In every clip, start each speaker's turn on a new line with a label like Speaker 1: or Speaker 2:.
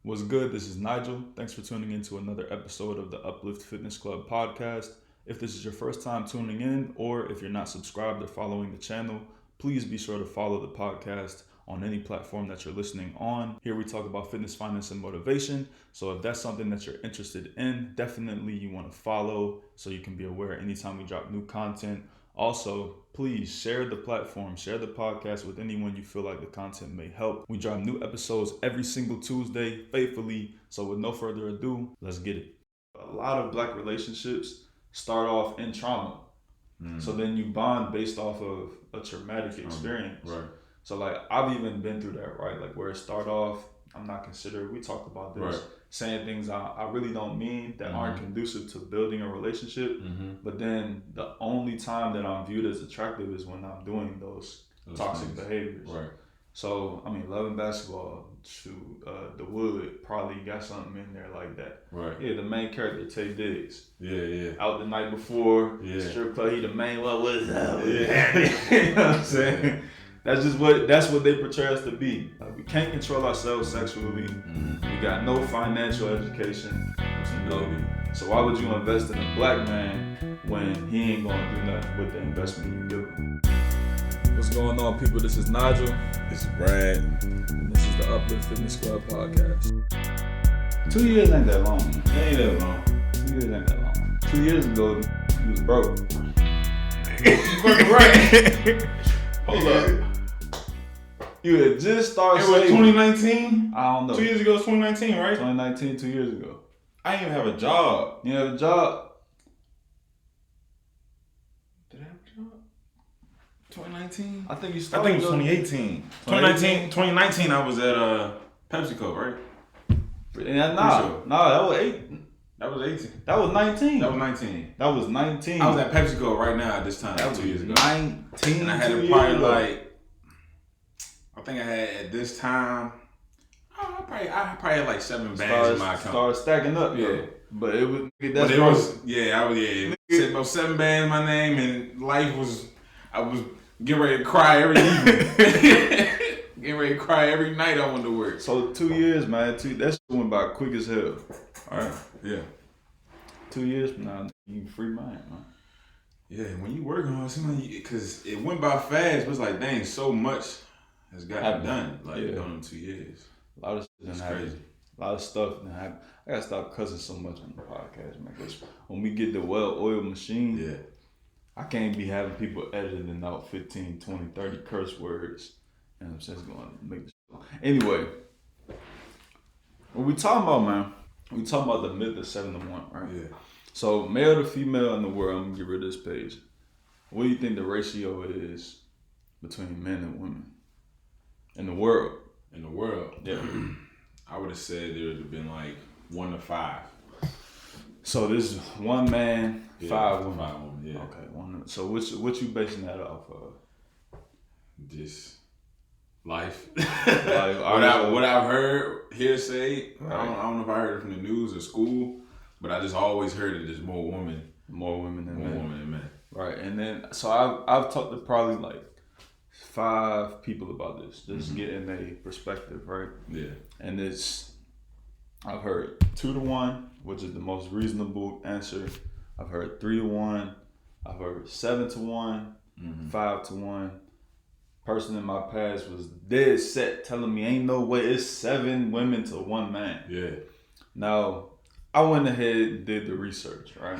Speaker 1: What's good? This is Nigel. Thanks for tuning in to another episode of the Uplift Fitness Club podcast. If this is your first time tuning in, or if you're not subscribed or following the channel, please be sure to follow the podcast on any platform that you're listening on. Here we talk about fitness, finance, and motivation. So if that's something that you're interested in, definitely you want to follow so you can be aware anytime we drop new content. Also, please share the platform, share the podcast with anyone you feel like the content may help. We drop new episodes every single Tuesday faithfully. So with no further ado, let's get it. A lot of black relationships start off in trauma. So then you bond based off of a traumatic experience.
Speaker 2: Right.
Speaker 1: So like I've even been through that, right? Like where it start off, I'm not considered, we talked about this,
Speaker 2: Right.
Speaker 1: saying things I really don't mean that aren't conducive to building a relationship. But then the only time that I'm viewed as attractive is when I'm doing those toxic behaviors.
Speaker 2: Right.
Speaker 1: So, I mean, loving basketball, The Wood probably got something in there like that.
Speaker 2: Right.
Speaker 1: Yeah, the main character, Tay Diggs.
Speaker 2: Yeah.
Speaker 1: Out the night before,
Speaker 2: Yeah.
Speaker 1: strip club, he the main one. What's up?
Speaker 2: Yeah.
Speaker 1: You know what I'm saying? That's what they portray us to be. We can't control ourselves sexually. We got no financial education. So why would you invest in a black man when he ain't gonna do nothing with the investment you give him? What's going on, people? This is Nigel.
Speaker 2: This is Brad.
Speaker 1: And this is the Uplift Fitness Club podcast. 2 years ain't that long.
Speaker 2: It ain't that long.
Speaker 1: 2 years ain't that long. 2 years ago, you was broke.
Speaker 2: Right. Hold up.
Speaker 1: You had just started
Speaker 2: It was
Speaker 1: saving.
Speaker 2: 2019?
Speaker 1: I don't know.
Speaker 2: 2 years ago was 2019, right?
Speaker 1: 2019, 2 years ago.
Speaker 2: I didn't even have a job.
Speaker 1: You have a job?
Speaker 2: Did I have a job? 2019?
Speaker 1: I think you
Speaker 2: I
Speaker 1: started.
Speaker 2: think it was 2018. 2019 I was at PepsiCo, right?
Speaker 1: Yeah,
Speaker 2: Sure.
Speaker 1: that was 8.
Speaker 2: That was 18.
Speaker 1: That was 19.
Speaker 2: That was 19.
Speaker 1: That was 19.
Speaker 2: I was at PepsiCo right now at this time.
Speaker 1: That was
Speaker 2: 2 years ago.
Speaker 1: 19.
Speaker 2: And I had
Speaker 1: 2
Speaker 2: it
Speaker 1: years
Speaker 2: probably
Speaker 1: ago.
Speaker 2: like, I think I had at this time, I probably had like 7 bands in my account.
Speaker 1: Started stacking up.
Speaker 2: Yeah.
Speaker 1: Though. But it was.
Speaker 2: But it was, it said about 7 bands in my name, and I was getting ready to cry every evening. Getting ready to cry every night I went to work.
Speaker 1: So 2 years, man. That shit went by quick as hell. All right.
Speaker 2: Yeah.
Speaker 1: 2 years from now, you free mind, man.
Speaker 2: Yeah, when you working on it, because it went by fast, but it's like, dang, so much has gotten done. Like, done in 2 years.
Speaker 1: A lot of shit
Speaker 2: That's
Speaker 1: done happened.
Speaker 2: crazy.
Speaker 1: A lot of stuff done happened. I gotta stop cussing so much on the podcast, man. 'Cause when we get the well-oiled machine,
Speaker 2: Yeah.
Speaker 1: I can't be having people editing out 15, 20, 30 curse words. And I'm just going to make the show. Anyway, what we talking about, man, we talking about the myth of 7 to 1, right?
Speaker 2: Yeah.
Speaker 1: So male to female in the world, I'm going to get rid of this page. What do you think the ratio is between men and women in the world?
Speaker 2: In the world,
Speaker 1: Yeah.
Speaker 2: I would have said there would have been like 1 to 5.
Speaker 1: So this is 1 man, 5 women.
Speaker 2: 5 women, yeah.
Speaker 1: Okay. So what you basing that off of?
Speaker 2: Just life.
Speaker 1: Like,
Speaker 2: what I've heard, hearsay,
Speaker 1: Right.
Speaker 2: I don't know if I heard it from the news or school, but I just always heard that there's more women
Speaker 1: than men.
Speaker 2: than men.
Speaker 1: Right, and then so I've talked to probably like 5 people about this, just getting a perspective, right?
Speaker 2: Yeah.
Speaker 1: And I've heard 2 to 1, which is the most reasonable answer. I've heard 3 to 1. I've heard 7 to 1, 5 to 1. Person in my past was dead set telling me ain't no way it's 7 women to 1 man.
Speaker 2: Yeah.
Speaker 1: Now, I went ahead and did the research, right?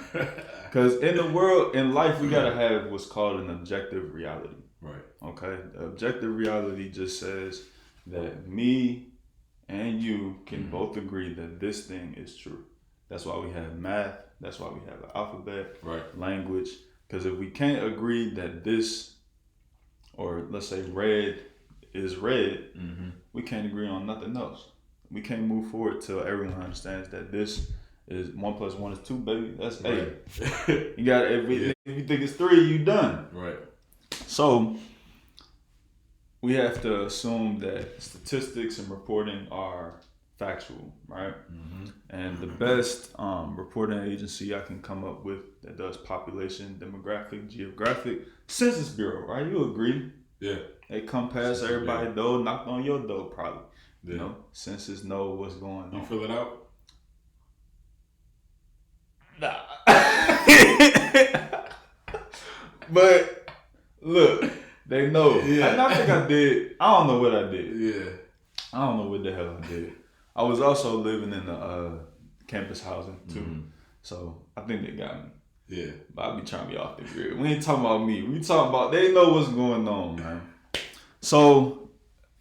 Speaker 1: Because in the world, in life, we gotta have what's called an objective reality.
Speaker 2: Right.
Speaker 1: Okay? The objective reality just says that me and you can both agree that this thing is true. That's why we have math. That's why we have the alphabet,
Speaker 2: Right.
Speaker 1: language. Because if we can't agree that this, or let's say red is red, we can't agree on nothing else. We can't move forward till everyone understands that this is 1 + 1 is 2, baby. That's 8. You got if you think it's 3, you done.
Speaker 2: Right.
Speaker 1: So we have to assume that statistics and reporting are factual, right? And the best reporting agency I can come up with that does population, demographic, geographic, Census Bureau, right? You agree?
Speaker 2: Yeah.
Speaker 1: They come past everybody's door, knocked on your door probably.
Speaker 2: Yeah.
Speaker 1: You know, senses know what's going on.
Speaker 2: You fill it out?
Speaker 1: Nah. But look, they know.
Speaker 2: Yeah.
Speaker 1: And I think I did. I don't know what I did.
Speaker 2: Yeah.
Speaker 1: I don't know what the hell I did. I was also living in the campus housing too.
Speaker 2: Mm-hmm.
Speaker 1: So I think they got me.
Speaker 2: Yeah.
Speaker 1: But I be trying to be off the grid. We ain't talking about me. We talking about they know what's going on, man. So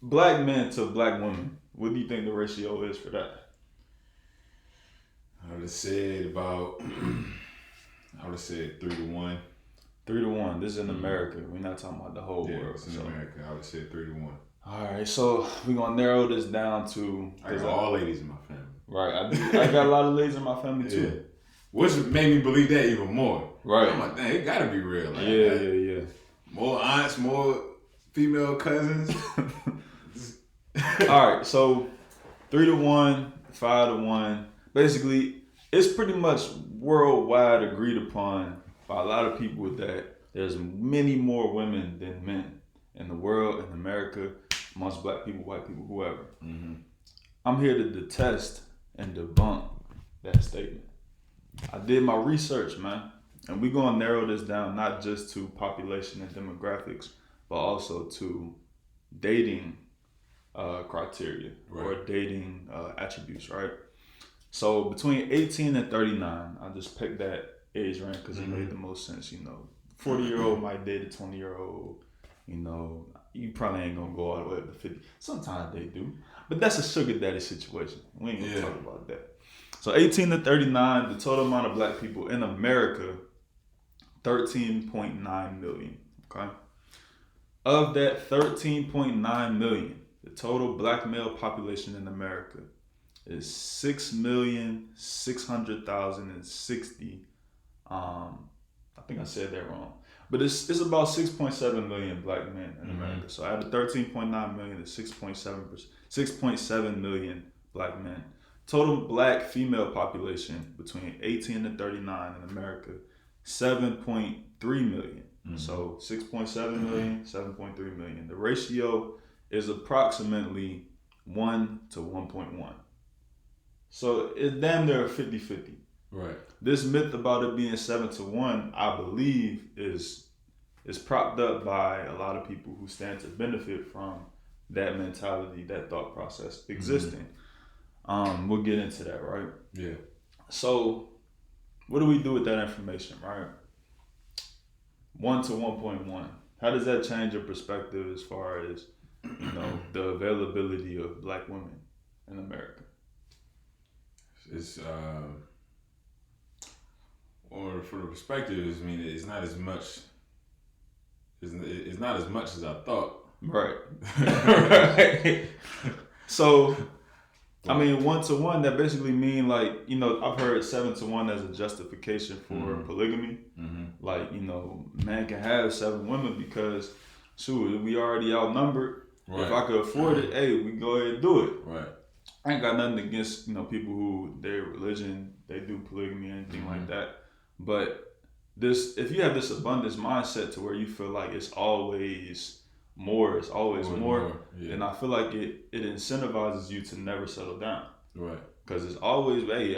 Speaker 1: black men to black women, what do you think the ratio is for that?
Speaker 2: I would have said about 3-1.
Speaker 1: 3-1. This is in America. We're not talking about the whole world.
Speaker 2: It's in America. I would have said 3-1.
Speaker 1: All right, so we're gonna narrow this down to.
Speaker 2: I got all ladies in my family.
Speaker 1: Right, I got a lot of ladies in my family too.
Speaker 2: Yeah. Which made me believe that even more.
Speaker 1: Right.
Speaker 2: I'm like, dang, it gotta be real. Like,
Speaker 1: Yeah.
Speaker 2: More aunts, more female cousins.
Speaker 1: All right, so 3-1, 5-1. Basically, it's pretty much worldwide agreed upon by a lot of people that there's many more women than men in the world, in America, amongst black people, white people, whoever.
Speaker 2: Mm-hmm.
Speaker 1: I'm here to detest and debunk that statement. I did my research, man, and we're gonna narrow this down not just to population and demographics, but also to dating criteria or dating attributes, right? So between 18 and 39, I just picked that age range because it made the most sense. You know, 40-year-old might date a 20-year-old. You know, you probably ain't gonna go all the way up to 50. Sometimes they do, but that's a sugar daddy situation. We ain't gonna talk about that. So 18 to 39, the total amount of black people in America, 13.9 million. Okay. Of that 13.9 million, the total black male population in America is 6,600,060. I think I said that wrong, but it's about 6.7 million black men in America. So out of 13.9 million, it's 6.7 million black men. Total black female population between 18 and 39 in America, 7.3 million. So 6.7 million, 7.3 million. The ratio is approximately 1 to 1.1. So it's damn near 50-50.
Speaker 2: Right.
Speaker 1: This myth about it being 7 to 1, I believe, is propped up by a lot of people who stand to benefit from that mentality, that thought process existing. We'll get into that, right?
Speaker 2: Yeah.
Speaker 1: So what do we do with that information, right? 1 to 1.1. How does that change your perspective as far as, you know, the availability of black women in America?
Speaker 2: It's or for the perspective, I mean, it's not as much. It's not as much as I thought.
Speaker 1: Right. Right. So, I mean, 1 to 1, that basically mean like, you know, I've heard 7 to 1 as a justification for polygamy. Like, you know, man can have 7 women because, shoot, we already outnumbered. Right. If I could afford it, hey, we go ahead and do it.
Speaker 2: Right.
Speaker 1: I ain't got nothing against, you know, people who their religion, they do polygamy or anything like that. But if you have this abundance mindset to where you feel like it's always more, then I feel like it incentivizes you to never settle down. Right. Because it's always, hey,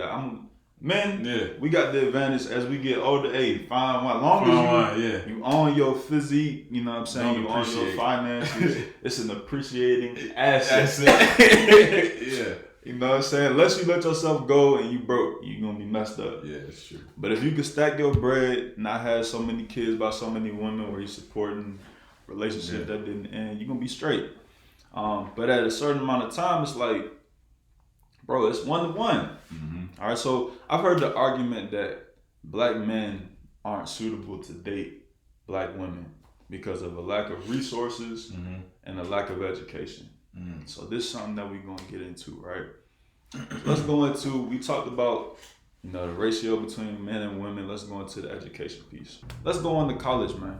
Speaker 1: we got the advantage as we get older. Hey, find one. Long as you own your physique, you know what I'm saying? You own your finances. It's an appreciating asset. Yeah. You know what I'm saying? Unless you let yourself go and you broke, you're going to be messed up.
Speaker 2: Yeah, that's true.
Speaker 1: But if you can stack your bread, not have so many kids by so many women where you're supporting relationships that didn't end, you're going to be straight. But at a certain amount of time, it's like, bro, it's 1 to 1. All right, so I've heard the argument that black men aren't suitable to date black women because of a lack of resources and a lack of education. So this is something that we're going to get into, right? So let's go into, we talked about, you know, the ratio between men and women. Let's go into the education piece. Let's go on to college, man.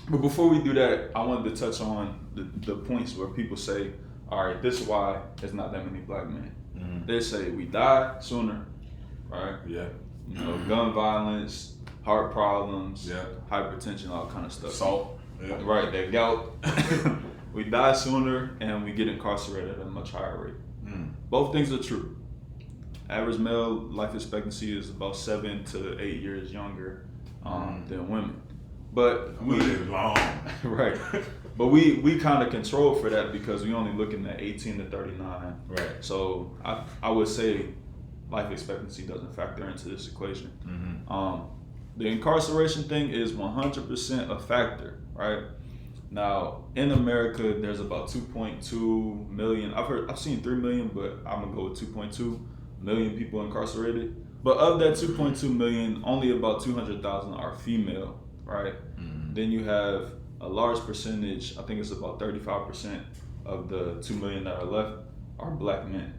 Speaker 1: But before we do that, I wanted to touch on the points where people say, all right, this is why there's not that many black men. They say we die sooner, right? Yeah. You know, gun violence, heart problems, hypertension, all kind of stuff.
Speaker 2: Salt.
Speaker 1: Right, that gout. We die sooner and we get incarcerated at a much higher rate. Both things are true. Average male life expectancy is about 7 to 8 years younger than women. But
Speaker 2: we live long.
Speaker 1: Right. But we kind of control for that because we only looking at 18 to 39.
Speaker 2: Right.
Speaker 1: So I would say life expectancy doesn't factor into this equation. The incarceration thing is 100% a factor, right? Now, in America, there's about 2.2 million. I've seen 3 million, but I'm gonna go with 2.2 million people incarcerated. But of that 2.2 million, only about 200,000 are female, right? Then you have a large percentage, I think it's about 35% of the 2 million that are left are black men.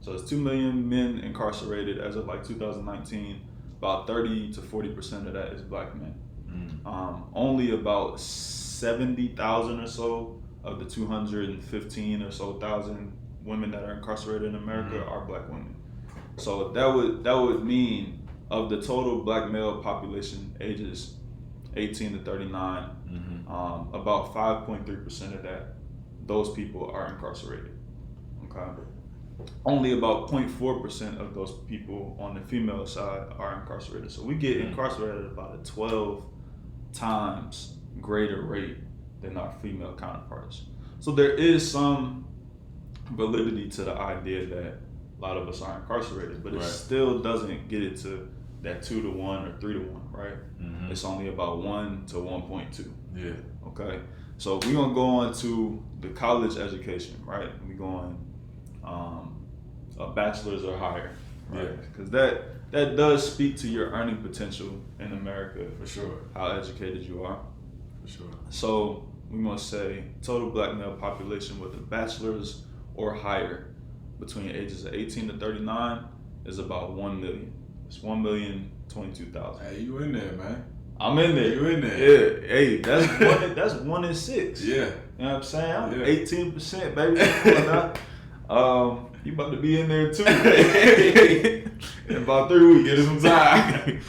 Speaker 1: So it's 2 million men incarcerated as of like 2019. About 30 to 40% of that is black men. Only about 70,000 or so of the 215 or so thousand women that are incarcerated in America are black women. So that would mean of the total black male population ages 18 to 39, about 5.3% of those people are incarcerated. Okay. Only about 0.4% of those people on the female side are incarcerated. So we get incarcerated at about a 12 times greater rate than our female counterparts. So there is some validity to the idea that a lot of us are incarcerated, but it still doesn't get it to that 2 to 1 or 3 to 1, right? It's only about 1 to 1.2.
Speaker 2: Yeah.
Speaker 1: Okay. So we're gonna go on to the college education, right? We going a bachelor's or higher, right? Because that does speak to your earning potential in America.
Speaker 2: For sure.
Speaker 1: How educated you are.
Speaker 2: For sure.
Speaker 1: So we must say total black male population with a bachelor's or higher between ages of 18 to 39 is about 1 million. It's 1,022,000.
Speaker 2: Hey, you in there, man.
Speaker 1: I'm in there.
Speaker 2: You in there.
Speaker 1: Yeah. Hey, that's 1 in 6.
Speaker 2: Yeah.
Speaker 1: You know what I'm saying? I'm 18%, baby. You about to be in there too. In about 3 weeks.
Speaker 2: Get us some time.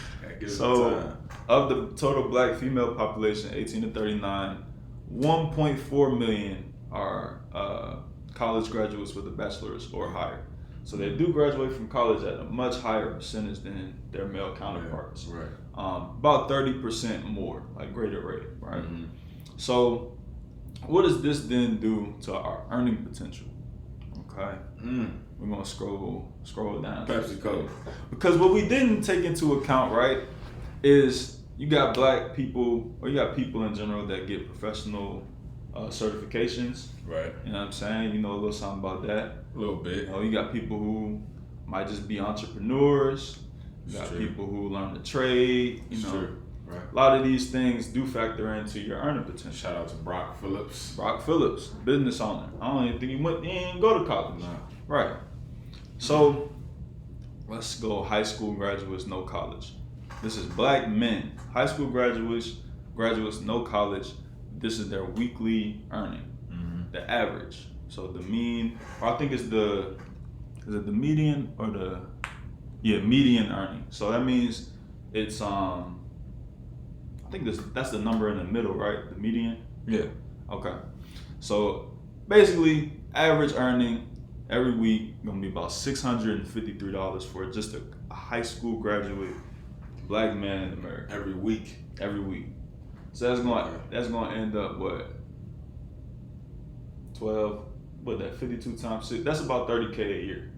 Speaker 1: So, of the total black female population, 18 to 39, 1.4 million are college graduates with a bachelor's or higher. So they do graduate from college at a much higher percentage than their male counterparts.
Speaker 2: Right.
Speaker 1: About 30% more, like greater rate, right? So what does this then do to our earning potential? Okay. We're gonna scroll down.
Speaker 2: PepsiCo.
Speaker 1: Because what we didn't take into account, right, is you got black people, or you got people in general that get professional certifications.
Speaker 2: Right.
Speaker 1: You know what I'm saying? You know a little something about that.
Speaker 2: A little bit.
Speaker 1: You know, you got people who might just be entrepreneurs. You got people who learn the trade. You know,
Speaker 2: right.
Speaker 1: A lot of these things do factor into your earning potential.
Speaker 2: Shout out to Brock Phillips.
Speaker 1: Brock Phillips, business owner. I don't even think he didn't go to college.
Speaker 2: Nah.
Speaker 1: Right. So let's go high school graduates, no college. This is black men, high school graduates, no college. This is their weekly earning, the average. So the mean, or I think it's is it the median or median earning. So that means it's I think that's the number in the middle, right? The median?
Speaker 2: Yeah.
Speaker 1: Okay. So basically, average earning every week gonna be about $653 for just a high school graduate black man in America.
Speaker 2: Every week.
Speaker 1: So that's gonna end up what? 52 times 6. That's about $30K a year.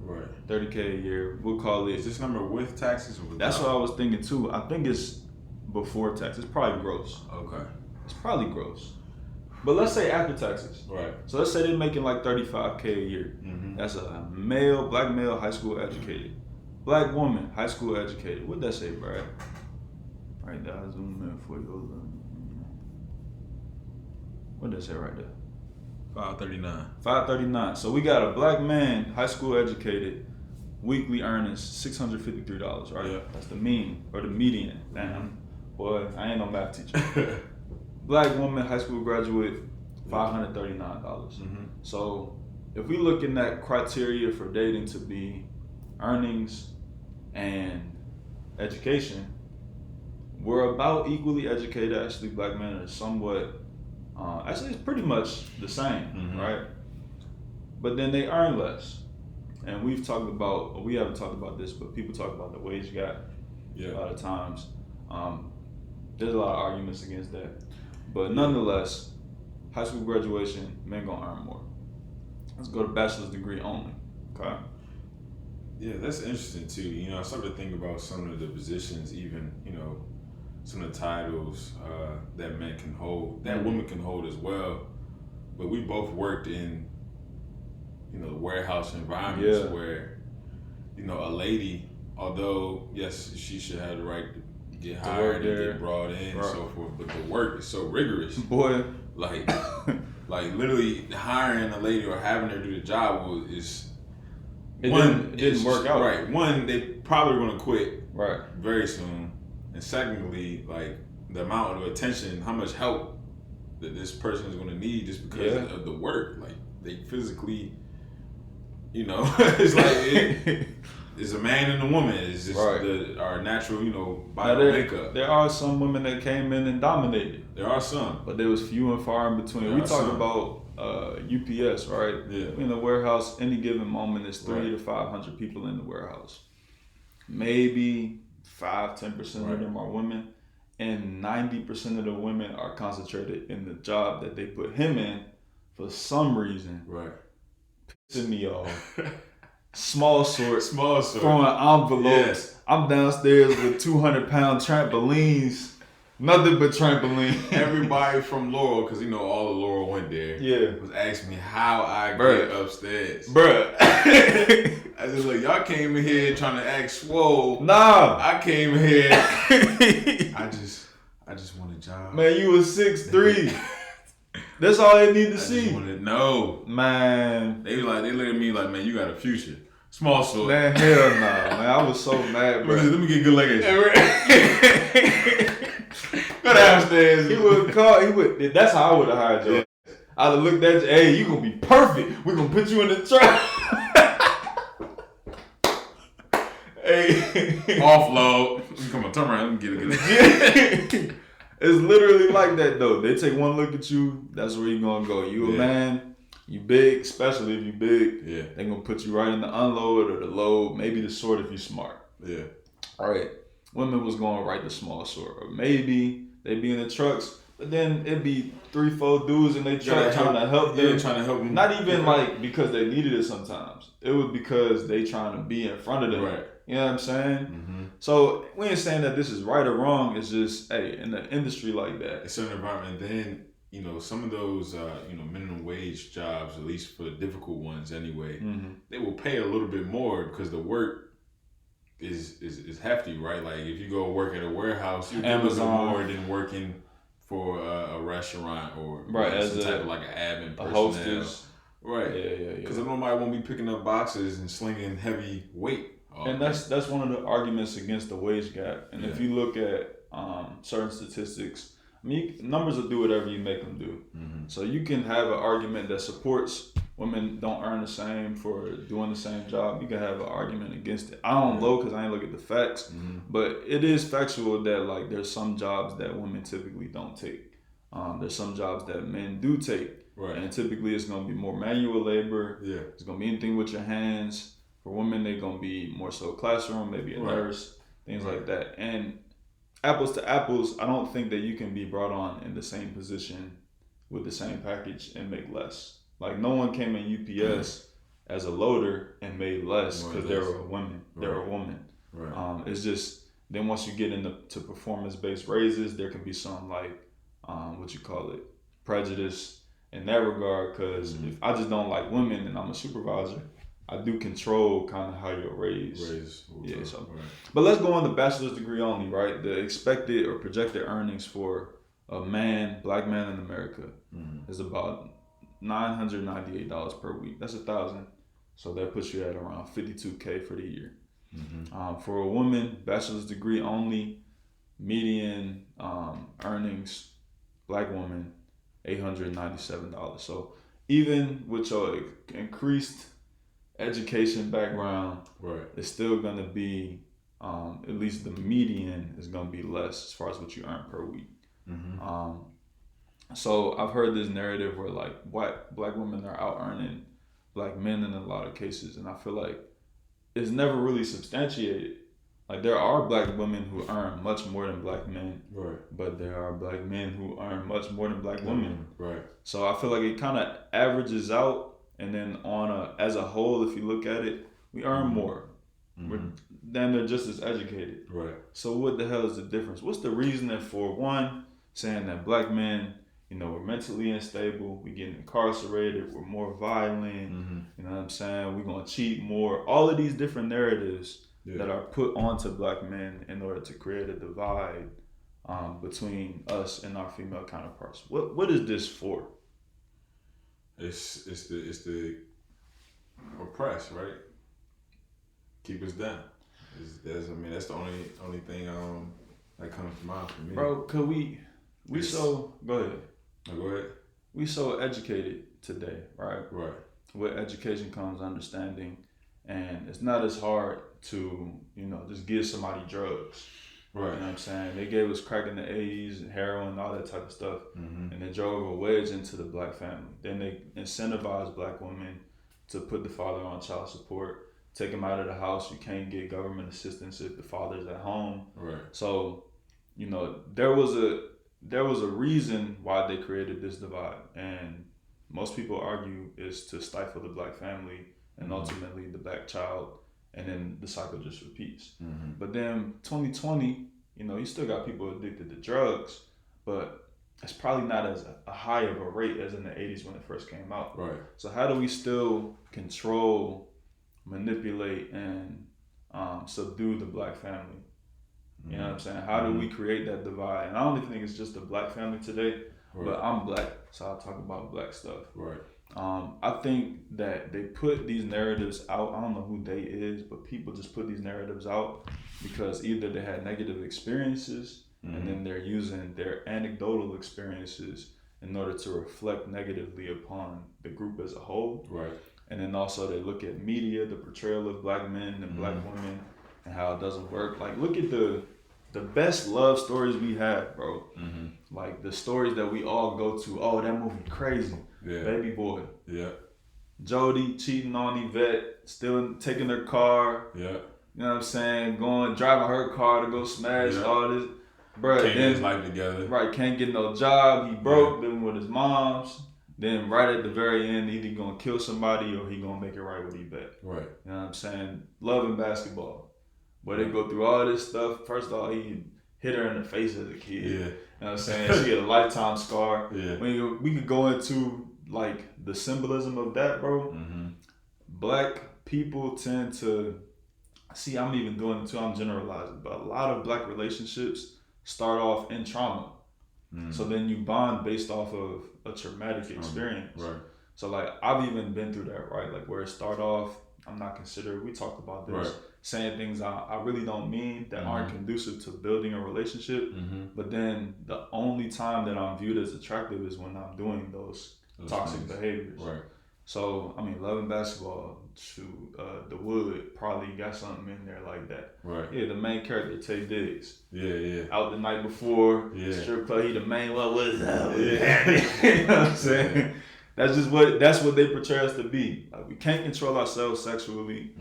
Speaker 2: Right.
Speaker 1: $30K a year. We'll call it.
Speaker 2: Is this number with taxes or without?
Speaker 1: That's what I was thinking too. I think it's before tax. It's probably gross.
Speaker 2: Okay.
Speaker 1: It's probably gross. But let's say after taxes.
Speaker 2: Right.
Speaker 1: So let's say they're making like $35K a year. That's a black male, high school educated. Black woman, high school educated. What'd that say, Brad? Right there, I zoom in for you. What'd that say right there?
Speaker 2: 539.
Speaker 1: 539. So we got a black man, high school educated, weekly earnings $653, right?
Speaker 2: Yeah.
Speaker 1: That's the mean or the median. Damn, boy, I ain't no math teacher. Black woman, high school graduate, $539. So if we look in that criteria for dating to be earnings and education, we're about equally educated. Actually, black men are somewhat Actually, it's pretty much the same, right? But then they earn less. And we haven't talked about this, but people talk about the wage gap a lot of times. There's a lot of arguments against that. But nonetheless, high school graduation, men gonna earn more. Let's go to bachelor's degree only, okay?
Speaker 3: Yeah, that's interesting too. I started to think about some of the positions, even, some of the titles that men can hold, that women can hold as well. But we both worked in, the warehouse environments where, a lady, although, yes, she should have the right to get hired and get brought in and so forth, but the work is so rigorous.
Speaker 1: Boy.
Speaker 3: Like literally hiring a lady or having her do the job it didn't work out. Right. One, they probably going to quit very soon. And secondly, like the amount of attention, how much help that this person is going to need just because of the work. Like they physically, it's like it's a man and a woman. It's just our natural, bio makeup.
Speaker 1: There are some women that came in and dominated.
Speaker 3: There are some.
Speaker 1: But there was few and far in between. We talk about UPS, right?
Speaker 3: Yeah.
Speaker 1: In the warehouse, any given moment, there's 300 to 500 people in the warehouse. Maybe 10% of them are women, and 90% of the women are concentrated in the job that they put him in for some reason.
Speaker 3: Right.
Speaker 1: Pissing me off. Small sort. Throwing envelopes.
Speaker 3: Yes.
Speaker 1: I'm downstairs with 200-pound trampolines. Nothing but trampoline.
Speaker 3: Everybody from Laurel, because all of Laurel went there.
Speaker 1: Yeah.
Speaker 3: Was asking me how I get upstairs.
Speaker 1: Bruh.
Speaker 3: I said, look, y'all came in here trying to act swole.
Speaker 1: Nah.
Speaker 3: I came here. I just want a job.
Speaker 1: Man, you was 6'3". That's all they need to see.
Speaker 3: No.
Speaker 1: Man.
Speaker 3: They looked at me like, man, you got a future. Small sword.
Speaker 1: Man, hell no. Man, I was so mad, bro.
Speaker 3: Let me get good leg action. Go downstairs.
Speaker 1: That's how I would have hired you. I'd have looked at you, hey, you gonna be perfect. We're gonna put you in the truck. Hey.
Speaker 3: Offload. Come on, turn around. Let me get it.
Speaker 1: It's literally like that though. They take one look at you, that's where you're gonna go. You a man, you big, especially if you big.
Speaker 3: Yeah.
Speaker 1: They're gonna put you right in the unload or the load, maybe the sort if you smart.
Speaker 3: Yeah.
Speaker 1: All right. Women was going right the small sort. Or maybe they be in the trucks, but then it'd be 3-4 dudes in their truck trying to help them.
Speaker 3: Yeah, trying to help them.
Speaker 1: Not even like because they needed it sometimes. It was because they trying to be in front of them.
Speaker 3: Right.
Speaker 1: You know what I'm saying?
Speaker 3: Mm-hmm.
Speaker 1: So we ain't saying that this is right or wrong. It's just, hey, in the industry like that.
Speaker 3: It's an environment. Then, some of those, minimum wage jobs, at least for the difficult ones anyway, they will pay a little bit more because the work is hefty, right? Like if you go work at a warehouse, you get a little more than working for a restaurant or
Speaker 1: as
Speaker 3: some type of like an admin personnel.
Speaker 1: A hostess.
Speaker 3: Right.
Speaker 1: Yeah.
Speaker 3: Because nobody won't be picking up boxes and slinging heavy weight.
Speaker 1: And that's one of the arguments against the wage gap. And if you look at certain statistics, numbers will do whatever you make them do. Mm-hmm. So you can have an argument that supports women don't earn the same for doing the same job. You can have an argument against it. I don't know because I ain't look at the facts, but it is factual that like there's some jobs that women typically don't take. There's some jobs that men do take.
Speaker 3: Right.
Speaker 1: And typically it's going to be more manual labor.
Speaker 3: Yeah.
Speaker 1: It's going to be anything with your hands. For women, they're going to be more so classroom, maybe a nurse, things like that. And apples to apples, I don't think that you can be brought on in the same position with the same package and make less. Like no one came in UPS as a loader and made less because they were a woman. They were a woman.
Speaker 3: Right.
Speaker 1: It's just then once you get into performance-based raises, there can be some like prejudice in that regard. Because if I just don't like women and I'm a supervisor, I do control kind of how you're raised. Yeah. So, but let's go on the bachelor's degree only, right? The expected or projected earnings for a black man in America, is about $998 per week. That's $1,000. So that puts you at around $52K for the year. For a woman, bachelor's degree only, median earnings, black woman, $897. So even with your increased education background, it's still going to be, at least the median is going to be less as far as what you earn per week. So I've heard this narrative where like black women are out earning black men in a lot of cases, and I feel like it's never really substantiated. Like there are black women who earn much more than black men,
Speaker 3: right?
Speaker 1: But there are black men who earn much more than black women,
Speaker 3: right?
Speaker 1: So I feel like it kind of averages out, and then as a whole, if you look at it, we earn more. Then they're just as educated,
Speaker 3: right?
Speaker 1: So what the hell is the difference? What's the reasoning for one saying that black men, we're mentally unstable, we getting incarcerated, we're more violent, you know what I'm saying? We're gonna cheat more. All of these different narratives that are put onto black men in order to create a divide between us and our female counterparts. What is this for?
Speaker 3: It's the oppress, right? Keep us down. That's the only thing that comes to mind for me.
Speaker 1: Bro, could we so go ahead.
Speaker 3: No, go ahead.
Speaker 1: We so educated today, right?
Speaker 3: Right.
Speaker 1: With education comes understanding, and it's not as hard to, just give somebody drugs.
Speaker 3: Right.
Speaker 1: You know what I'm saying? They gave us crack in the 80s and heroin and all that type of stuff. And they drove a wedge into the black family. Then they incentivized black women to put the father on child support, take him out of the house. You can't get government assistance if the father's at home.
Speaker 3: Right.
Speaker 1: So, there was a reason why they created this divide. And most people argue is to stifle the black family and ultimately the black child. And then the cycle just repeats. But then 2020, you still got people addicted to drugs, but it's probably not as a high of a rate as in the 80s when it first came out.
Speaker 3: Right.
Speaker 1: So how do we still control, manipulate, and subdue the black family? You know what I'm saying? How do we create that divide? And I don't even think it's just the black family today, but I'm black, so I'll talk about black stuff.
Speaker 3: Right.
Speaker 1: I think that they put these narratives out. I don't know who they is, but people just put these narratives out because either they had negative experiences and then they're using their anecdotal experiences in order to reflect negatively upon the group as a whole.
Speaker 3: Right.
Speaker 1: And then also they look at media, the portrayal of black men and black women and how it doesn't work. Like look at the best love stories we have, bro. Like the stories that we all go to. Oh, that movie crazy.
Speaker 3: Yeah.
Speaker 1: Baby Boy.
Speaker 3: Yeah.
Speaker 1: Jody cheating on Yvette, still taking her car.
Speaker 3: Yeah.
Speaker 1: You know what I'm saying? Driving her car to go smash all this. Bruh,
Speaker 3: can't get his life together.
Speaker 1: Right, can't get no job. He broke, living with his mom's. Then right at the very end, either gonna kill somebody or he gonna make it right with Yvette.
Speaker 3: Right.
Speaker 1: You know what I'm saying? Love and basketball. But they go through all this stuff. First of all, he hit her in the face as a kid.
Speaker 3: Yeah.
Speaker 1: You know what I'm saying? She had a lifetime scar.
Speaker 3: Yeah.
Speaker 1: We could go into like the symbolism of that, bro. Black people tend to see, I'm even doing it too, I'm generalizing, but a lot of black relationships start off in trauma. So then you bond based off of a traumatic experience.
Speaker 3: Right.
Speaker 1: So like I've even been through that, right? Like where it start off, I'm not considered, we talked about this, saying things I really don't mean that aren't conducive to building a relationship. But then the only time that I'm viewed as attractive is when I'm doing those toxic behaviors.
Speaker 3: Right.
Speaker 1: So, Love and Basketball, shoot, The Wood probably got something in there like that.
Speaker 3: Right.
Speaker 1: Yeah, the main character, Taye Diggs.
Speaker 3: Yeah.
Speaker 1: Out the night before, strip club, he the main one. What is that? You know what I'm saying? That's what they portray us to be. Like we can't control ourselves sexually.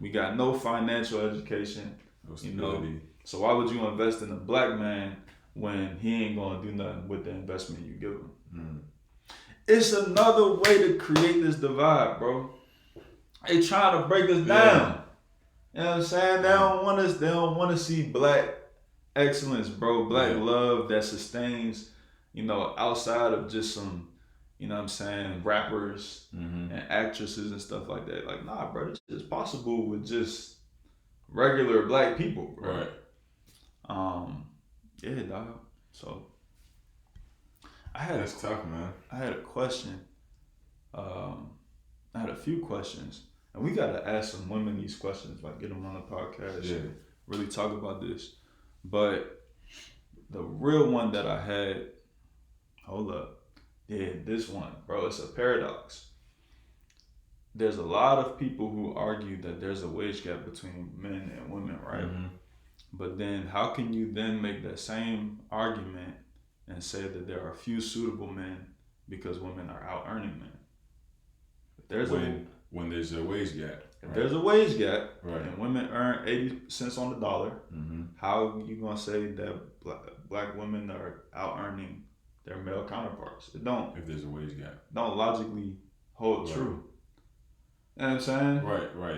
Speaker 1: We got no financial education.
Speaker 3: No stability.
Speaker 1: So why would you invest in a black man when he ain't gonna do nothing with the investment you give him? It's another way to create this divide, bro. They trying to break us down. You know what I'm saying? They don't want to see black excellence, bro. Black love that sustains, outside of just some, rappers and actresses and stuff like that. Like, nah, bro, this is possible with just regular black people, bro.
Speaker 3: Right.
Speaker 1: Yeah, dog. So
Speaker 3: that's tough, man.
Speaker 1: I had a question. I had a few questions, and we gotta ask some women these questions, like get them on the podcast, and really talk about this. But the real one that I had, hold up, this one, bro, it's a paradox. There's a lot of people who argue that there's a wage gap between men and women, right? But then how can you then make that same argument and said that there are few suitable men because women are out earning men.
Speaker 3: When there's a wage gap.
Speaker 1: If there's a wage gap,
Speaker 3: right,
Speaker 1: and women earn 80 cents on the dollar,
Speaker 3: mm-hmm.
Speaker 1: how are you gonna say that black women are out earning their male counterparts? It don't.
Speaker 3: If there's a wage gap,
Speaker 1: don't logically hold
Speaker 3: right.
Speaker 1: true. You know what I'm saying?
Speaker 3: Right.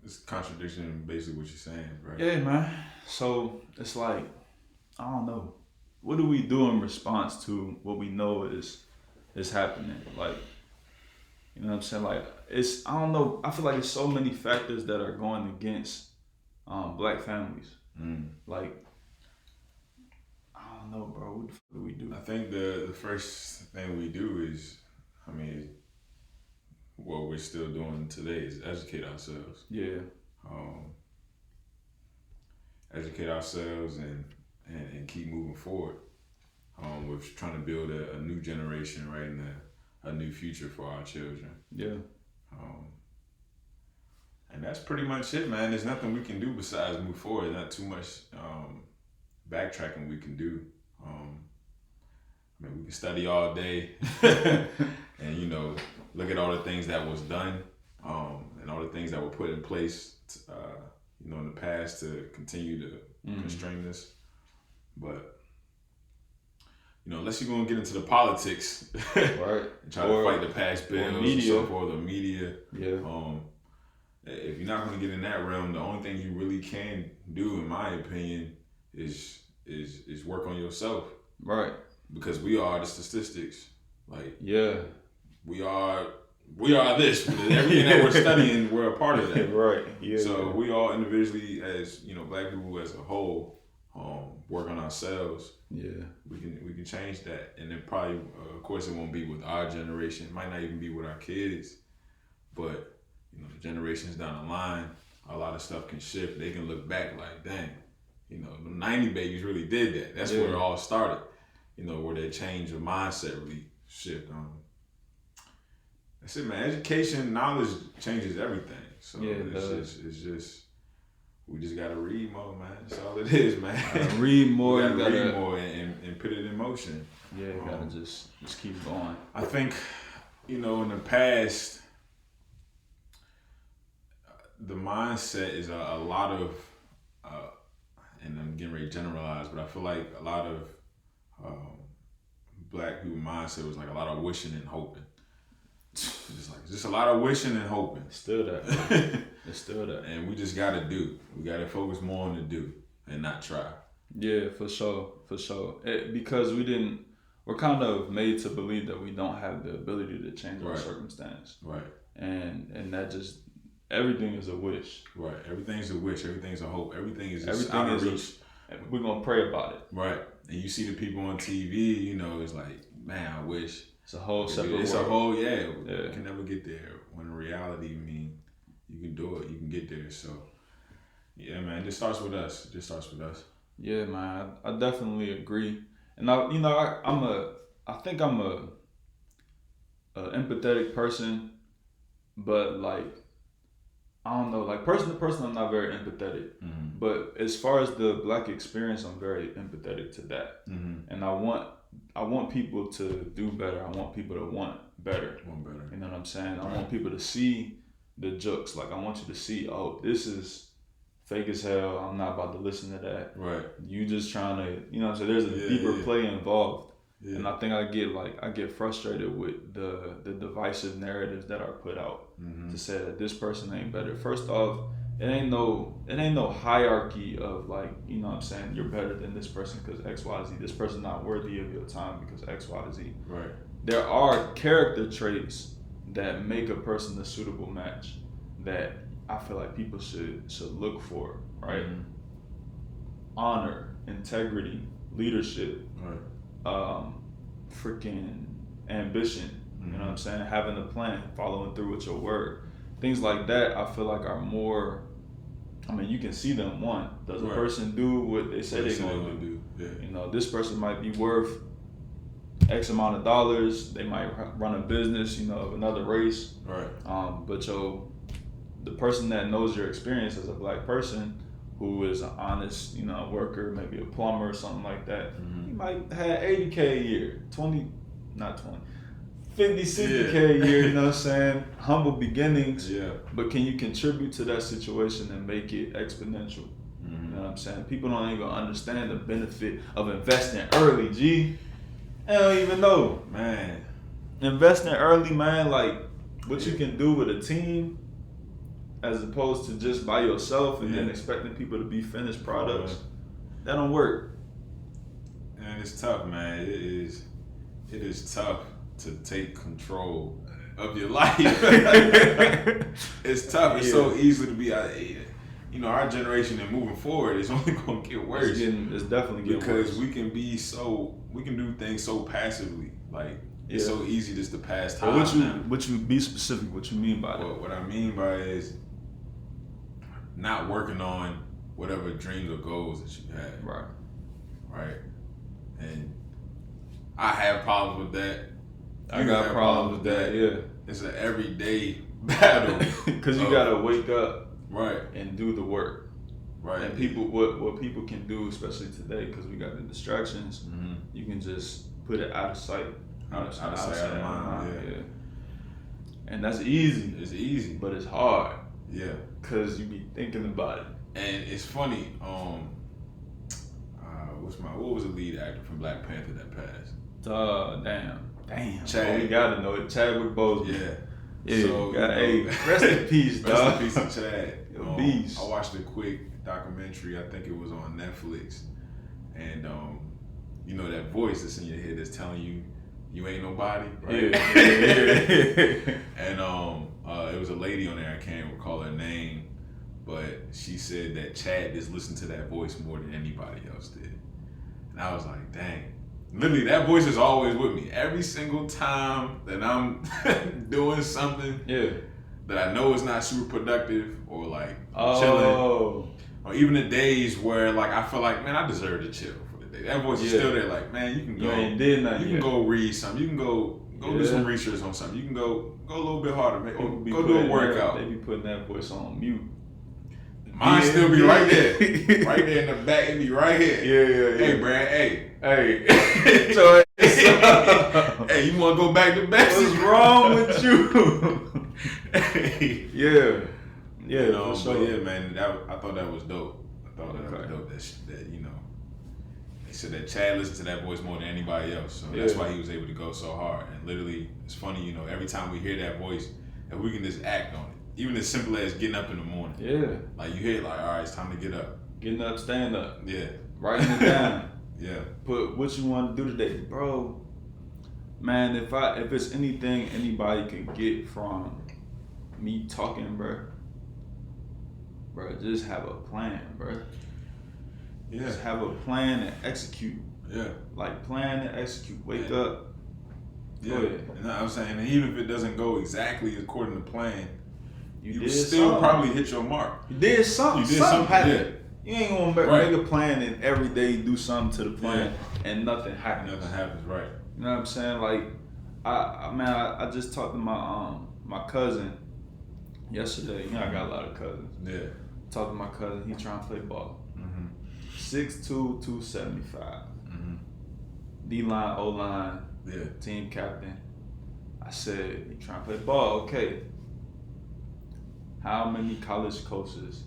Speaker 3: It's contradiction in basically what you're saying, right?
Speaker 1: Yeah, man. So it's like, I don't know. What do we do in response to what we know is happening? Like, you know what I'm saying? Like, I don't know. I feel like there's so many factors that are going against black families. Like, I don't know, bro. What the fuck do we do?
Speaker 3: I think the first thing we do is, what we're still doing today is educate ourselves.
Speaker 1: Yeah.
Speaker 3: Educate ourselves and keep moving forward. We're trying to build a new generation, right, and a new future for our children.
Speaker 1: Yeah.
Speaker 3: And that's pretty much it, man. There's nothing we can do besides move forward. Not too much backtracking we can do. We can study all day and, look at all the things that was done and all the things that were put in place, in the past to continue to constrain us. But, unless you're going to get into the politics
Speaker 1: right.
Speaker 3: and try to fight the past bills and so forth, the media.
Speaker 1: Yeah.
Speaker 3: If you're not going to get in that realm, the only thing you really can do, in my opinion, is work on yourself.
Speaker 1: Right.
Speaker 3: Because we are the statistics. Like,
Speaker 1: yeah.
Speaker 3: We are this. Everything that we're studying, we're a part of that.
Speaker 1: Right. Yeah.
Speaker 3: So we all individually, as black people as a whole, work on ourselves.
Speaker 1: Yeah. We
Speaker 3: can change that, and then probably, of course, it won't be with our generation. It might not even be with our kids, but the generations down the line, a lot of stuff can shift. They can look back like, dang, the 90 babies really did that. That's where it all started. Where that change of mindset really shift. That's it, man. Education, knowledge changes everything. So it's just we just gotta read more, man. That's all it is, man.
Speaker 1: Read more.
Speaker 3: You gotta read more and put it in motion.
Speaker 1: Yeah, you gotta just keep going.
Speaker 3: I think, in the past, the mindset is a lot of, and I'm getting ready to generalize, but I feel like a lot of black people mindset was like a lot of wishing and hoping. Just a lot of wishing and hoping.
Speaker 1: Still that. It's still that.
Speaker 3: And we just gotta do. We gotta focus more on the do and not try.
Speaker 1: Yeah, for sure. Because we're kind of made to believe that we don't have the ability to change our circumstance.
Speaker 3: Right.
Speaker 1: And that just, everything is a wish.
Speaker 3: Right. Everything's a wish. Everything's a hope. Everything is out of reach.
Speaker 1: We're gonna pray about it.
Speaker 3: Right. And you see the people on TV, it's like, man, I wish.
Speaker 1: It's a whole separate world.
Speaker 3: It's a whole, you can never get there. When in reality, you can do it. You can get there. So, yeah, man, it just starts with us.
Speaker 1: Yeah, man, I definitely agree. And I think I'm a empathetic person, but like, I don't know, like person to person, I'm not very empathetic. Mm-hmm. But as far as the black experience, I'm very empathetic to that. Mm-hmm. And I want people to do better. I want people to want better. You know what I'm saying? I want people to see the jokes. Like, I want you to see, oh, this is fake as hell. I'm not about to listen to that.
Speaker 3: Right.
Speaker 1: You just trying to, so there's a deeper play involved. Yeah. And I think I get frustrated with the divisive narratives that are put out to say that this person ain't better. First off, it ain't no hierarchy of like, you know what I'm saying, you're better than this person because X, Y, Z. This person's not worthy of your time because X, Y, Z.
Speaker 3: Right.
Speaker 1: There are character traits that make a person a suitable match that I feel like people should look for, right? Mm-hmm. Honor, integrity, leadership, right. Freaking ambition, you know what I'm saying? Having a plan, following through with your word. Things like that I feel like are more, you can see them. One, does a person do what they say they're going to do? Yeah. This person might be worth X amount of dollars. They might run a business, of another race. Right. But the person that knows your experience as a black person who is an honest, worker, maybe a plumber or something like that, he might have 80K a year, 50, 60K a year, you know what I'm saying? Humble beginnings, but can you contribute to that situation and make it exponential? You know what I'm saying? People don't even understand the benefit of investing early, G. They don't even know.
Speaker 3: Man.
Speaker 1: Investing early, man, like what you can do with a team as opposed to just by yourself and then expecting people to be finished products. That don't work.
Speaker 3: And it's tough, man. It is tough to take control of your life. It's tough. It's so easy to be our generation and moving forward is only going to get worse.
Speaker 1: It's definitely getting worse.
Speaker 3: Because we can do things so passively. Like, it's so easy just to pass time.
Speaker 1: What you be specific, what you mean by that?
Speaker 3: What I mean by it is not working on whatever dreams or goals that you had. Right. And I have problems with that.
Speaker 1: I got problems with that, yeah.
Speaker 3: It's an everyday battle.
Speaker 1: Because you gotta wake up
Speaker 3: right
Speaker 1: and do the work.
Speaker 3: Right.
Speaker 1: And people what people can do, especially today, because we got the distractions, you can just put it out of sight.
Speaker 3: Out of sight, out of mind. Yeah.
Speaker 1: And that's easy.
Speaker 3: It's easy.
Speaker 1: But it's hard.
Speaker 3: Yeah.
Speaker 1: Because you be thinking about it.
Speaker 3: And it's funny, what was the lead actor from Black Panther that passed?
Speaker 1: Damn.
Speaker 3: Chad.
Speaker 1: We gotta know it. Chadwick Boseman. Yeah.
Speaker 3: So,
Speaker 1: rest in peace, dog.
Speaker 3: Rest in peace to Chad.
Speaker 1: Beast.
Speaker 3: I watched a quick documentary. I think it was on Netflix. And that voice that's in your head that's telling you ain't nobody, right?
Speaker 1: Yeah.
Speaker 3: And it was a lady on there, I can't recall her name, but she said that Chad just listened to that voice more than anybody else did. And I was like, dang. Literally, that voice is always with me. Every single time that I'm doing something that I know is not super productive or like chilling. Or even the days where like I feel like, man, I deserve to chill for the day. That voice is still there like, man, you can go.
Speaker 1: You ain't did nothing.
Speaker 3: You can go read something. You can go do some research on something. You can go a little bit harder. Go do a workout.
Speaker 1: They be putting that voice on mute.
Speaker 3: Mine still be right there. Right there in the back. It be right here.
Speaker 1: Yeah.
Speaker 3: Hey, Brad. Hey.
Speaker 1: So,
Speaker 3: hey, you want to go back to basics?
Speaker 1: What's wrong with you? Yeah.
Speaker 3: But yeah, man, I thought that was dope. I thought that was dope. That they said that Chad listened to that voice more than anybody else, so that's why he was able to go so hard. And literally, it's funny, every time we hear that voice, and we can just act on it, even as simple as getting up in the morning.
Speaker 1: Yeah.
Speaker 3: Like you hear, like, all right, it's time to get up.
Speaker 1: Getting up, stand up.
Speaker 3: Yeah.
Speaker 1: Writing it down.
Speaker 3: Yeah.
Speaker 1: Put what you want to do today, bro. Man, if it's anything anybody can get from me talking, bro, just have a plan, bro.
Speaker 3: Yeah.
Speaker 1: Just have a plan and execute.
Speaker 3: Yeah.
Speaker 1: Like plan and execute. Wake up.
Speaker 3: Yeah. And I'm saying, even if it doesn't go exactly according to plan, you still
Speaker 1: something.
Speaker 3: probably hit your mark.
Speaker 1: You did something.
Speaker 3: You did
Speaker 1: something happened.
Speaker 3: Yeah.
Speaker 1: You ain't gonna make a plan and every day do something to the plan and nothing happens.
Speaker 3: Nothing happens, right?
Speaker 1: You know what I'm saying? Like, I just talked to my cousin yesterday. I got a lot of cousins.
Speaker 3: Yeah.
Speaker 1: Talked to my cousin. He trying to play ball. 6'2", 275. D-line, O-line.
Speaker 3: Yeah.
Speaker 1: Team captain. I said, you trying to play ball? Okay. How many college coaches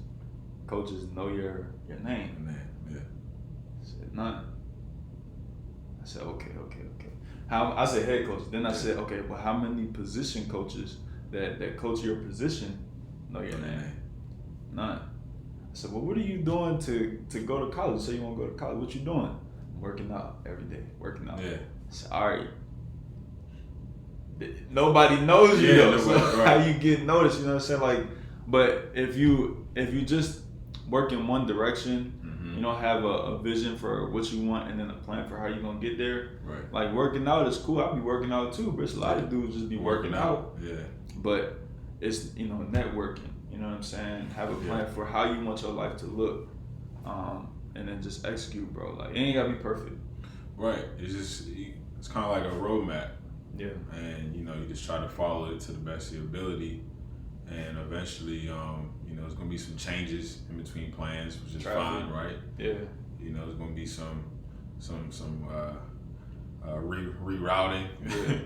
Speaker 1: know your name?
Speaker 3: Yeah.
Speaker 1: I said, none. I said, okay. I said head coach. Then I said, okay, but how many position coaches that coach your position know your name? None. I said, well, what are you doing to go to college? Say you want to go to college. What you doing? Working out every day. Working out.
Speaker 3: Yeah.
Speaker 1: I said, all right. Nobody knows you though. So how you get noticed, you know what I'm saying? Like, but if you just work in one direction, you don't have a vision for what you want and then a plan for how you're gonna get there.
Speaker 3: Right.
Speaker 1: Like working out is cool. I be working out too, but it's a lot of dudes just be working out.
Speaker 3: Yeah.
Speaker 1: But it's networking. You know what I'm saying? Have a plan for how you want your life to look, and then just execute, bro. Like it ain't gotta be perfect.
Speaker 3: Right. It's kind of like a roadmap.
Speaker 1: Yeah.
Speaker 3: And you just try to follow it to the best of your ability. And eventually, there's gonna be some changes in between plans, which is fine, right?
Speaker 1: Yeah.
Speaker 3: There's gonna be some rerouting,
Speaker 1: yeah.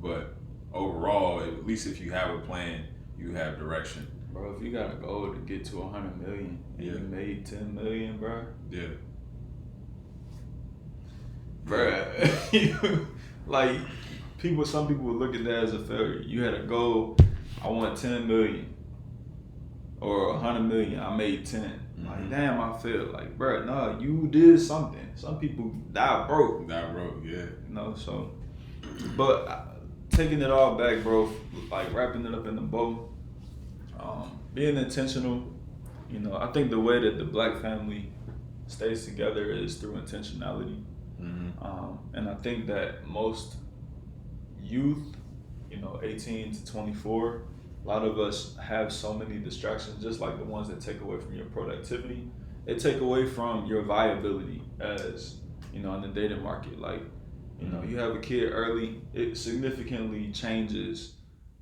Speaker 3: But overall, at least if you have a plan, you have direction.
Speaker 1: Bro, if you got a goal to get to 100 million and you made 10 million, bro.
Speaker 3: Yeah.
Speaker 1: Bro, like some people would look at that as a failure. You had a goal, I want 10 million or 100 million, I made 10. Mm-hmm. Like, damn, I failed. Like, bro, no, you did something. Some people die broke.
Speaker 3: Yeah.
Speaker 1: So, but taking it all back, bro, like wrapping it up in the bow, being intentional, I think the way that the Black family stays together is through intentionality. Mm-hmm. And I think that most youth, 18 to 24, a lot of us have so many distractions, just like the ones that take away from your productivity. They take away from your viability as, in the dating market. Like, you have a kid early, it significantly changes,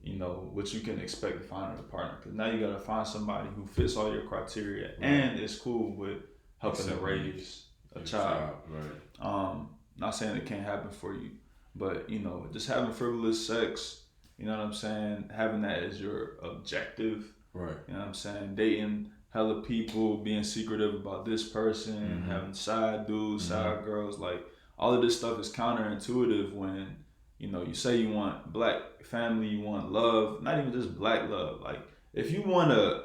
Speaker 1: what you can expect to find in a partner. Because now you got to find somebody who fits all your criteria and is cool with helping to raise a child.
Speaker 3: Right.
Speaker 1: Not saying it can't happen for you, but, just having frivolous sex, you know what I'm saying? Having that as your objective.
Speaker 3: Right.
Speaker 1: You know what I'm saying? Dating hella people, being secretive about this person, having side dudes, side girls, like all of this stuff is counterintuitive when, you say you want Black family, you want love, not even just Black love. Like if you want a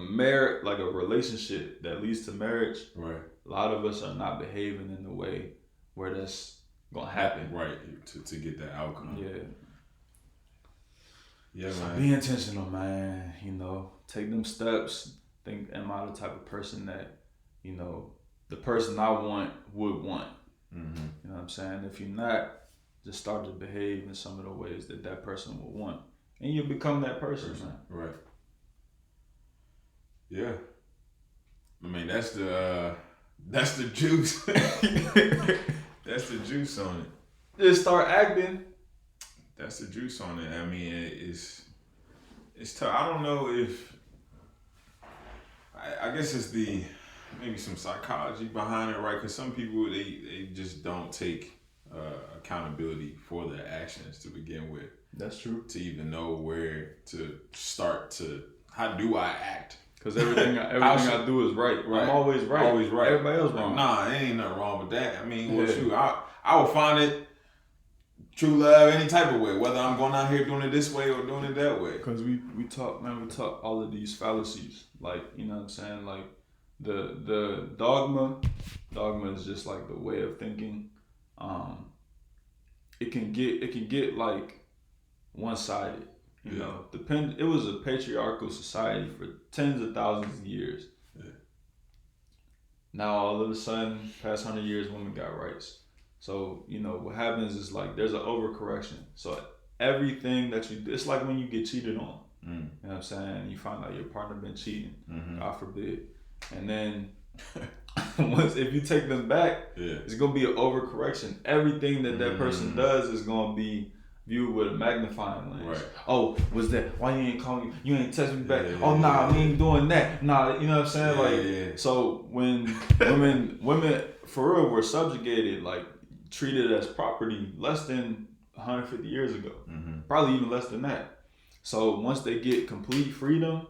Speaker 1: marriage, like a relationship that leads to marriage,
Speaker 3: right?
Speaker 1: A lot of us are not behaving in the way where that's gonna happen.
Speaker 3: Right. To get that outcome.
Speaker 1: Yeah.
Speaker 3: Yeah,
Speaker 1: so
Speaker 3: man.
Speaker 1: Be intentional, man. Take them steps. Think, am I the type of person that, the person I want would want?
Speaker 3: Mm-hmm.
Speaker 1: You know what I'm saying? If you're not, just start to behave in some of the ways that person would want. And you'll become that person, man.
Speaker 3: Right. Yeah. I mean, that's the juice. That's the juice on it.
Speaker 1: Just start acting.
Speaker 3: That's the juice on it. I mean, it's tough. I don't know if I guess it's maybe some psychology behind it, right? Because some people they just don't take accountability for their actions to begin with.
Speaker 1: That's true.
Speaker 3: To even know where to start to how do I act?
Speaker 1: Because everything I do is right. I'm always right.
Speaker 3: Always right.
Speaker 1: Everybody else wrong.
Speaker 3: Nah, ain't nothing wrong with that. I mean, well, shoot, I will find it. True love, any type of way, whether I'm going out here doing it this way or doing it that way.
Speaker 1: Because we talk all of these fallacies, like, you know what I'm saying, like the dogma is just like the way of thinking. It can get like one-sided, you know. It was a patriarchal society for tens of thousands of years. Yeah. Now all of a sudden, past 100 years, women got rights. So, what happens is like there's an overcorrection. So everything that you do, it's like when you get cheated on. You know what I'm saying? You find out your partner been cheating, God forbid. And then if you take them back, it's going to be an overcorrection. Everything that person does is going to be viewed with a magnifying lens. Right. Oh, was that? Why you ain't calling me? You ain't text me back. We ain't doing that. Nah, you know what I'm saying? So when women for real were subjugated, like treated as property less than 150 years ago, probably even less than that. So once they get complete freedom,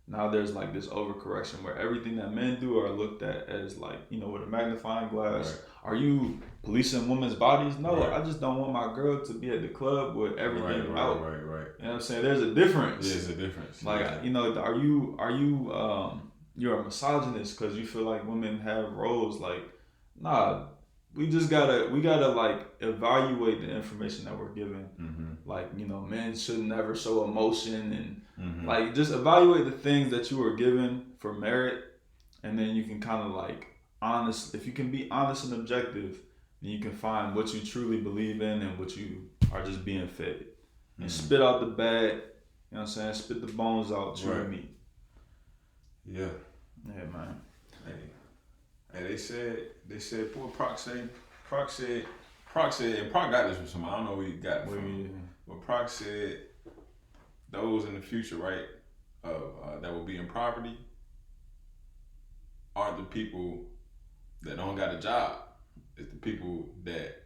Speaker 1: now there's like this overcorrection where everything that men do are looked at as like, with a magnifying glass. Right. Are you policing women's bodies? No, I just don't want my girl to be at the club with everything out. Right. You know what I'm saying? There's a difference.
Speaker 3: There's a difference.
Speaker 1: Like, are you you're a misogynist because you feel like women have roles? Like, nah. We gotta like evaluate the information that we're given. Like, men should never show emotion and like just evaluate the things that you were given for merit, and then you can kind of like if you can be honest and objective, then you can find what you truly believe in and what you are just being fed. And spit out the bad, you know what I'm saying? Spit the bones out, true meat.
Speaker 3: Yeah.
Speaker 1: Yeah, man.
Speaker 3: Hey, they said, boy, Proc said, and Proc got this from somebody. I don't know where he got it from. But Proc said, those in the future, right, that will be in poverty aren't the people that don't got a job. It's the people that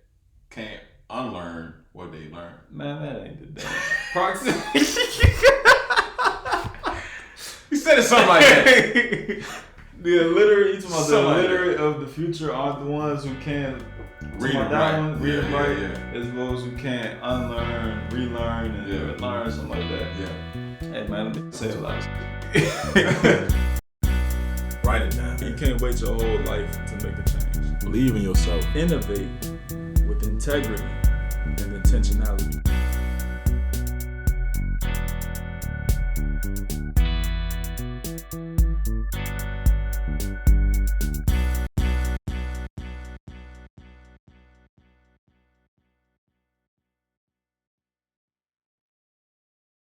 Speaker 3: can't unlearn what they learned.
Speaker 1: Man, that ain't the day.
Speaker 3: Proximity. He said it something like that.
Speaker 1: The illiterate of the future aren't the ones who can't read and write. It's those who can't unlearn, relearn, and learn, something like that.
Speaker 3: Yeah.
Speaker 1: Hey man, let me say a lot.
Speaker 3: Write it down.
Speaker 1: You can't wait your whole life to make a change.
Speaker 3: Believe in yourself.
Speaker 1: Innovate with integrity and intentionality.